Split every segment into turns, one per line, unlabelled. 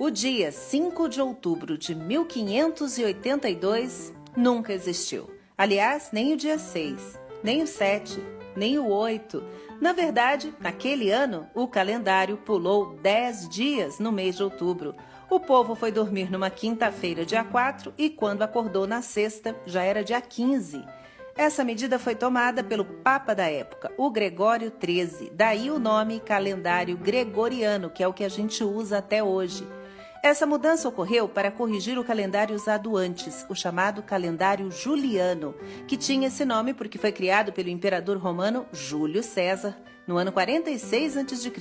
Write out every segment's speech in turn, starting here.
O dia 5 de outubro de 1582 nunca existiu. Aliás, nem o dia 6, nem o 7, nem o 8. Na verdade, naquele ano, o calendário pulou 10 dias no mês de outubro. O povo foi dormir numa quinta-feira, dia 4, e quando acordou na sexta, já era dia 15. Essa medida foi tomada pelo Papa da época, o Gregório XIII. Daí o nome calendário gregoriano, que é o que a gente usa até hoje. Essa mudança ocorreu para corrigir o calendário usado antes, o chamado calendário juliano, que tinha esse nome porque foi criado pelo imperador romano Júlio César no ano 46 a.C.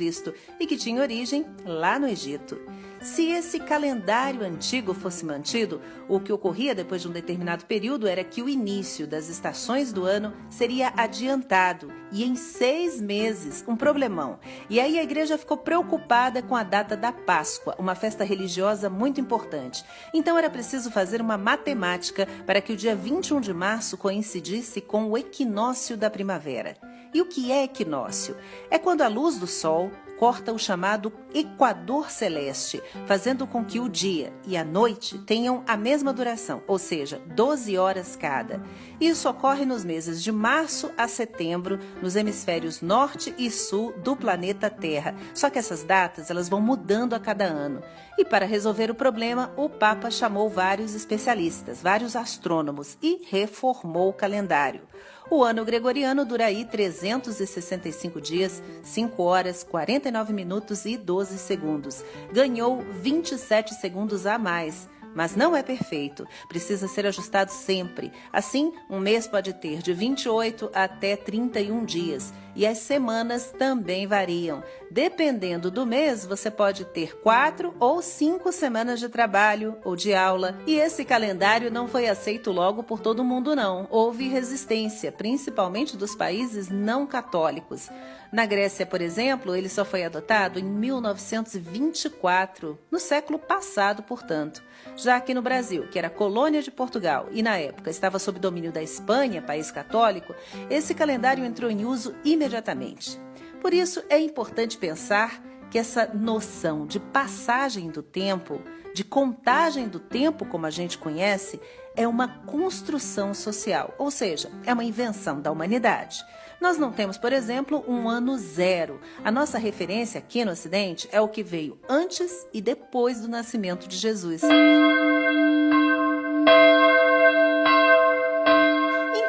e que tinha origem lá no Egito. Se esse calendário antigo fosse mantido, o que ocorria depois de um determinado período era que o início das estações do ano seria adiantado e em 6 meses, um problemão. E aí a igreja ficou preocupada com a data da Páscoa, uma festa religiosa muito importante. Então era preciso fazer uma matemática para que o dia 21 de março coincidisse com o equinócio da primavera. E o que é equinócio? É quando a luz do sol corta o chamado equador celeste, fazendo com que o dia e a noite tenham a mesma duração, ou seja, 12 horas cada. Isso ocorre nos meses de março a setembro, nos hemisférios norte e sul do planeta Terra. Só que essas datas elas vão mudando a cada ano. E para resolver o problema, o Papa chamou vários especialistas, vários astrônomos e reformou o calendário. O ano gregoriano dura aí 365 dias, 5 horas, 49 minutos e 12 segundos. Ganhou 27 segundos a mais. Mas não é perfeito, precisa ser ajustado sempre. Assim, um mês pode ter de 28 até 31 dias. E as semanas também variam. Dependendo do mês, você pode ter 4 ou 5 semanas de trabalho ou de aula. E esse calendário não foi aceito logo por todo mundo, não. Houve resistência, principalmente dos países não católicos. Na Grécia, por exemplo, ele só foi adotado em 1924, no século passado, portanto. Já aqui no Brasil, que era colônia de Portugal e na época estava sob domínio da Espanha, país católico, esse calendário entrou em uso imediatamente. Por isso é importante pensar que essa noção de passagem do tempo, de contagem do tempo como a gente conhece, é uma construção social, ou seja, é uma invenção da humanidade. Nós não temos, por exemplo, um ano zero. A nossa referência aqui no Ocidente é o que veio antes e depois do nascimento de Jesus.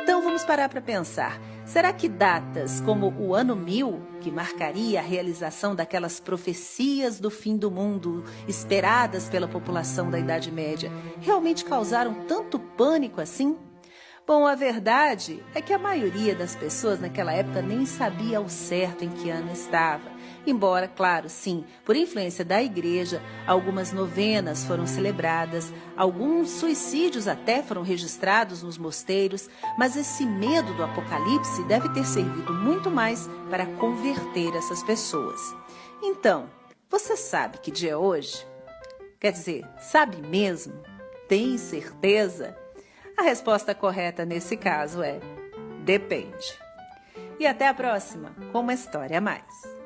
Então vamos parar para pensar. Será que datas como o ano 1000, que marcaria a realização daquelas profecias do fim do mundo esperadas pela população da Idade Média, realmente causaram tanto pânico assim? Bom, a verdade é que a maioria das pessoas naquela época nem sabia ao certo em que ano estava. Embora, claro, sim, por influência da igreja, algumas novenas foram celebradas, alguns suicídios até foram registrados nos mosteiros, mas esse medo do apocalipse deve ter servido muito mais para converter essas pessoas. Então, você sabe que dia é hoje? Quer dizer, sabe mesmo? Tem certeza? A resposta correta nesse caso é: depende. E até a próxima, com uma história a mais.